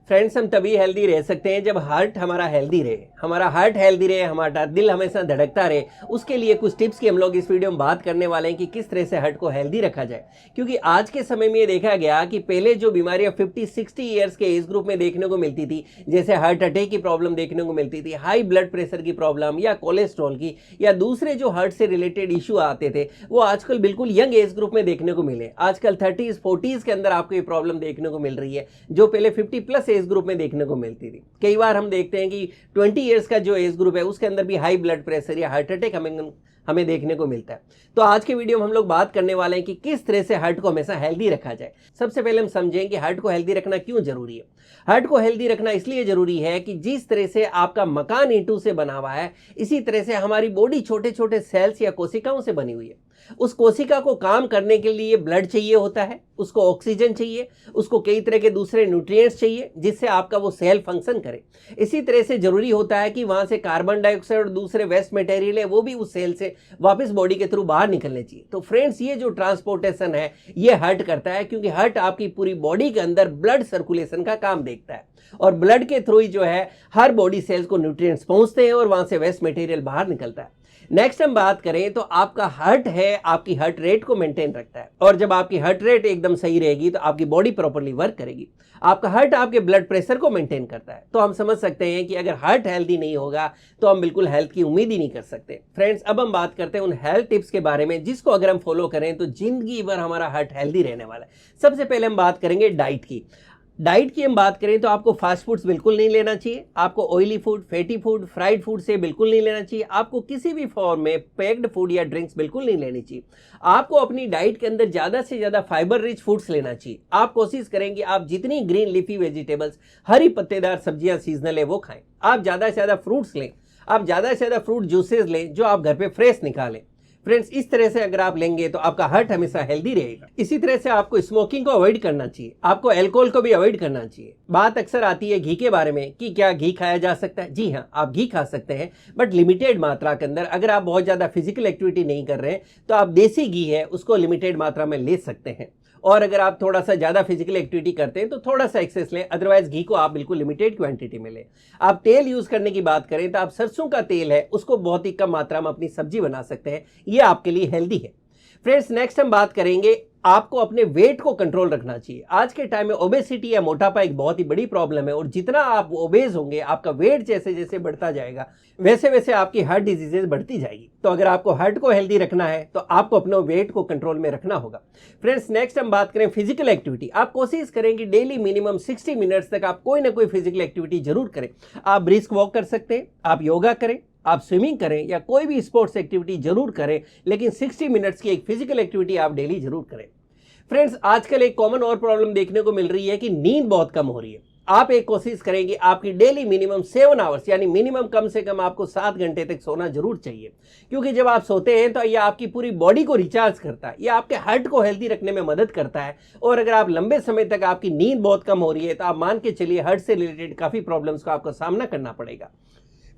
Friends, हम तभी healthy रह सकते हैं जब हार्ट हमारा हेल्दी रहे, हमारा हार्ट हेल्दी रहे, हमारा दिल हमेशा धड़कता रहे। उसके लिए कुछ टिप्स की हम लोग इस वीडियो में बात करने वाले हैं कि किस तरह से हार्ट को हेल्दी रखा जाए। क्योंकि आज के समय में ये देखा गया कि पहले जो बीमारियां 50-60 ईयर्स के एज ग्रुप में देखने को मिलती थी, जैसे हार्ट अटैक की प्रॉब्लम देखने को मिलती थी, हाई ब्लड प्रेशर की प्रॉब्लम या कोलेस्ट्रॉल की या दूसरे जो हार्ट से रिलेटेड इशू आते थे, वो आजकल बिल्कुल यंग एज ग्रुप में देखने को मिले। आजकल 30s-40s के अंदर आपको ये प्रॉब्लम देखने को मिल रही है, जो पहले 50+ एज ग्रुप में देखने को मिलती थी। कई बार हम देखते हैं कि 20 ईयर्स का जो एज ग्रुप है उसके अंदर भी हाई ब्लड प्रेशर या हार्ट अटैक हमें देखने को मिलता है। तो आज के वीडियो में हम लोग बात करने वाले हैं कि किस तरह से हार्ट को हमेशा हेल्दी रखा जाए। सबसे पहले हम समझें कि हार्ट को हेल्दी रखना क्यों जरूरी है। हार्ट को हेल्दी रखना इसलिए जरूरी है कि जिस तरह से आपका मकान ईंटों से बना हुआ है, इसी तरह से हमारी बॉडी छोटे छोटे सेल्स या कोशिकाओं से बनी हुई है। उस कोशिका को काम करने के लिए ब्लड चाहिए होता है, उसको ऑक्सीजन चाहिए, उसको कई तरह के दूसरे न्यूट्रिएंट्स चाहिए जिससे आपका वो सेल फंक्शन करे। इसी तरह से जरूरी होता है कि वहां से कार्बन डाइऑक्साइड और दूसरे वेस्ट मटेरियल है वो भी उस सेल से वापस बॉडी के थ्रू बाहर निकलने चाहिए। तो फ्रेंड्स, ये जो ट्रांसपोर्टेशन है ये हार्ट करता है, क्योंकि हार्ट आपकी पूरी बॉडी के अंदर ब्लड सर्कुलेशन का काम देखता है और ब्लड के थ्रू ही जो है हर बॉडी सेल्स को न्यूट्रिएंट्स पहुंचते हैं और वहां से वेस्ट मटेरियल बाहर निकलता है। नेक्स्ट हम बात करें तो आपका हार्ट है आपकी हार्ट रेट को मेंटेन रखता है, और जब आपकी हार्ट रेट एकदम सही रहेगी तो आपकी बॉडी प्रॉपर्ली वर्क करेगी। आपका हार्ट आपके ब्लड प्रेशर को मेंटेन करता है। तो हम समझ सकते हैं कि अगर हार्ट हेल्दी नहीं होगा तो हम बिल्कुल हेल्थ की उम्मीद ही नहीं कर सकते। फ्रेंड्स, अब हम बात करते हैं उन हेल्थ टिप्स के बारे में जिसको अगर हम फॉलो करें तो जिंदगी भर हमारा हार्ट हेल्दी रहने वाला है। सबसे पहले हम बात करेंगे डाइट की। डाइट की हम बात करें तो आपको फास्ट फूड्स बिल्कुल नहीं लेना चाहिए, आपको oily food, fatty food, fried food से बिल्कुल नहीं लेना चाहिए, आपको किसी भी फॉर्म में पैक्ड फूड या ड्रिंक्स बिल्कुल नहीं लेनी चाहिए। आपको अपनी डाइट के अंदर ज़्यादा से ज़्यादा फाइबर रिच फूड्स लेना चाहिए। आप कोशिश करेंगे आप जितनी ग्रीन लीफी वेजिटेबल्स, हरी पत्तेदार सब्जियां सीजनल है वो खाएं। आप ज़्यादा से ज़्यादा फ्रूट्स लें, आप ज़्यादा से ज़्यादा फ्रूट जूसेस लें जो आप घर पे फ्रेश निकालें। फ्रेंड्स, इस तरह से अगर आप लेंगे तो आपका हार्ट हमेशा हेल्दी रहेगा। इसी तरह से आपको स्मोकिंग को अवॉइड करना चाहिए, आपको अल्कोहल को भी अवॉइड करना चाहिए। बात अक्सर आती है घी के बारे में कि क्या घी खाया जा सकता है। जी हाँ, आप घी खा सकते हैं, बट लिमिटेड मात्रा के अंदर। अगर आप बहुत ज़्यादा फिजिकल एक्टिविटी नहीं कर रहे हैं तो आप देसी घी है उसको लिमिटेड मात्रा में ले सकते हैं, और अगर आप थोड़ा सा ज़्यादा फिजिकल एक्टिविटी करते हैं तो थोड़ा सा एक्सेस लें। अदरवाइज घी को आप बिल्कुल लिमिटेड क्वांटिटी में लें। आप तेल यूज़ करने की बात करें तो आप सरसों का तेल है उसको बहुत ही कम मात्रा में अपनी सब्जी बना सकते हैं, ये आपके लिए हेल्दी है। फ्रेंड्स, नेक्स्ट हम बात करेंगे आपको अपने वेट को कंट्रोल रखना चाहिए। आज के टाइम में ओबेसिटी या मोटापा एक बहुत ही बड़ी प्रॉब्लम है, और जितना आप ओबेज होंगे आपका वेट जैसे जैसे बढ़ता जाएगा वैसे वैसे आपकी हार्ट डिजीजेज बढ़ती जाएगी। तो अगर आपको हार्ट को हेल्दी रखना है तो आपको अपने वेट को कंट्रोल में रखना होगा। फ्रेंड्स, नेक्स्ट हम बात करें फिजिकल एक्टिविटी। आप कोशिश करेंगे डेली मिनिमम 60 मिनट्स तक आप कोई ना कोई फिजिकल एक्टिविटी जरूर करें। आप ब्रिस्क वॉक कर सकते हैं, आप योगा करें, आप स्विमिंग करें या कोई भी स्पोर्ट्स एक्टिविटी जरूर करें, लेकिन 60 मिनट्स की एक फिजिकल एक्टिविटी आप डेली जरूर करें। फ्रेंड्स, आजकल एक कॉमन और प्रॉब्लम देखने को मिल रही है कि नींद बहुत कम हो रही है। आप एक कोशिश करेंगे आपकी डेली मिनिमम 7 आवर्स यानी मिनिमम कम से कम आपको 7 घंटे तक सोना जरूर चाहिए, क्योंकि जब आप सोते हैं तो यह आपकी पूरी बॉडी को रिचार्ज करता है, यह आपके हार्ट को हेल्दी रखने में मदद करता है। और अगर आप लंबे समय तक आपकी नींद बहुत कम हो रही है तो आप मान के चलिए हार्ट से रिलेटेड काफ़ी प्रॉब्लम्स का आपको सामना करना पड़ेगा।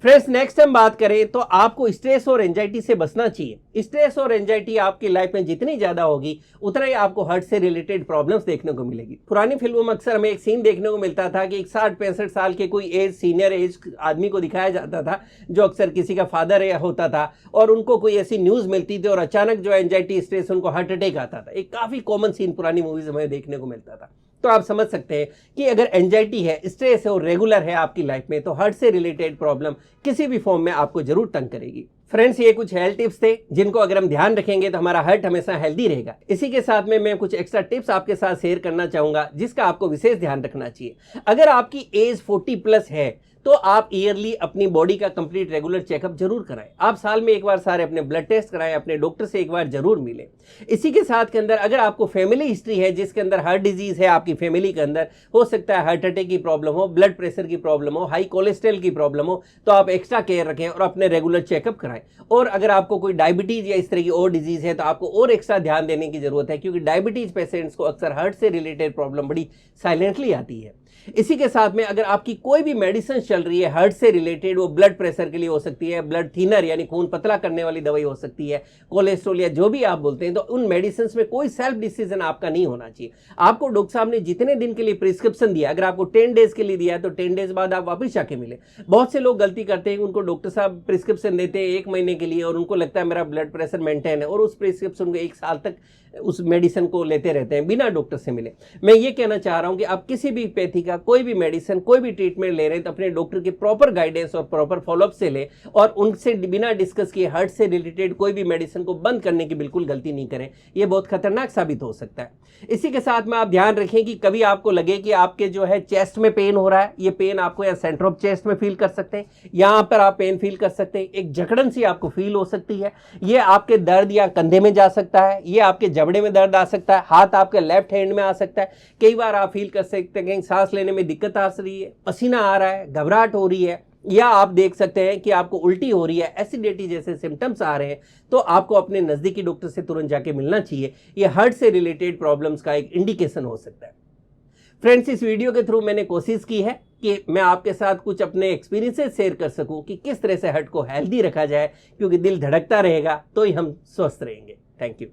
फ्रेंड्स, नेक्स्ट हम बात करें तो आपको स्ट्रेस और एंजाइटी से बचना चाहिए। स्ट्रेस और एंजाइटी आपकी लाइफ में जितनी ज्यादा होगी उतना ही आपको हार्ट से रिलेटेड प्रॉब्लम्स देखने को मिलेगी। पुरानी फिल्मों में अक्सर हमें एक सीन देखने को मिलता था कि एक 60-65 साल के कोई सीनियर एज आदमी को दिखाया जाता था जो अक्सर किसी का फादर होता था, और उनको कोई ऐसी न्यूज मिलती थी और अचानक जो एंजाइटी स्ट्रेस उनको हार्ट अटैक आता था। एक काफी कॉमन सीन पुरानी मूवीज में देखने को मिलता था। तो आप समझ सकते हैं कि अगर एंजाइटी है, स्ट्रेस है और रेगुलर है आपकी लाइफ में तो हार्ट से रिलेटेड प्रॉब्लम किसी भी फॉर्म में आपको जरूर तंग करेगी। फ्रेंड्स, ये कुछ हेल्थ टिप्स थे जिनको अगर हम ध्यान रखेंगे तो हमारा हार्ट हमेशा हेल्दी रहेगा। इसी के साथ में मैं कुछ एक्स्ट्रा टिप्स आपके साथ शेयर करना चाहूंगा जिसका आपको विशेष ध्यान रखना चाहिए। अगर आपकी एज 40+ है तो आप ईयरली अपनी बॉडी का कंप्लीट रेगुलर चेकअप जरूर कराएं। आप साल में एक बार सारे अपने ब्लड टेस्ट कराएं, अपने डॉक्टर से एक बार जरूर मिलें। इसी के साथ के अंदर अगर आपको फैमिली हिस्ट्री है जिसके अंदर हार्ट डिजीज है, आपकी फैमिली के अंदर हो सकता है हार्ट अटैक की प्रॉब्लम हो, ब्लड प्रेशर की प्रॉब्लम हो, हाई कोलेस्ट्रॉल की प्रॉब्लम हो, तो आप एक्स्ट्रा केयर रखें और अपने रेगुलर चेकअप कराएं। और अगर आपको कोई डायबिटीज या इस तरह की और डिजीज है तो आपको और एक्स्ट्रा ध्यान देने की जरूरत है, क्योंकि डायबिटीज पेशेंट्स को अक्सर हार्ट से रिलेटेड प्रॉब्लम बड़ी साइलेंटली आती है। इसी के साथ में अगर आपकी कोई भी मेडिसिन चल चल रही है हार्ट से रिलेटेड, वो ब्लड प्रेशर के लिए हो सकती है, ब्लड थिनर यानी खून पतला करने वाली दवाई हो सकती है, कोलेस्ट्रॉल या जो भी आप बोलते हैं, तो उन मेडिसिन में कोई सेल्फ डिसीजन आपका नहीं होना चाहिए। आपको डॉक्टर साहब ने जितने दिन के लिए प्रिस्क्रिप्शन दिया, अगर आपको 10 डेज के लिए दिया है तो 10 डेज बाद आप वापस जाके मिले। बहुत से लोग गलती करते हैं, उनको डॉक्टर साहब प्रिस्क्रिप्शन देते हैं 1 महीने के लिए और उनको लगता है मेरा ब्लड प्रेशर मेंटेन है, और उस प्रिस्क्रिप्शन को 1 साल तक उस मेडिसिन को लेते रहते हैं बिना डॉक्टर से मिले। मैं ये कहना चाह रहा हूं कि आप किसी भी पैथी का कोई भी मेडिसिन, कोई भी ट्रीटमेंट ले रहे हैं तो अपने डॉक्टर की प्रॉपर गाइडेंस और प्रॉपर फॉलोअप से ले, और उनसे बिना डिस्कस किए हार्ट से रिलेटेड कोई भी मेडिसिन को बंद करने की बिल्कुल गलती नहीं करें, ये बहुत खतरनाक साबित हो सकता है। इसी के साथ में आप ध्यान रखें कि कभी आपको लगे कि आपके जो है चेस्ट में पेन हो रहा है, ये पेन आपको या सेंटर ऑफ चेस्ट में फील कर सकते हैं, यहां पर आप पेन फील कर सकते हैं, एक जकड़न सी आपको फील हो सकती है, ये आपके दर्द या कंधे में जा सकता है, ये आपके जबड़े में दर्द आ सकता है, हाथ आपके लेफ्ट हैंड में आ सकता है, कई बार आप फील कर सकते हैं कि सांस लेने में दिक्कत आ रही है, पसीना आ रहा है, घबराहट हो रही है, या आप देख सकते हैं कि आपको उल्टी हो रही है, एसिडिटी जैसे सिम्टम्स आ रहे हैं, तो आपको अपने नजदीकी डॉक्टर से तुरंत जाके मिलना चाहिए। ये हार्ट से रिलेटेड प्रॉब्लम्स का एक इंडिकेशन हो सकता है। फ्रेंड्स, इस वीडियो के थ्रू मैंने कोशिश की है कि मैं आपके साथ कुछ अपने एक्सपीरियंसेस शेयर कर सकूं कि किस तरह से हार्ट को हेल्दी रखा जाए, क्योंकि दिल धड़कता रहेगा तो ही हम स्वस्थ रहेंगे। Thank you.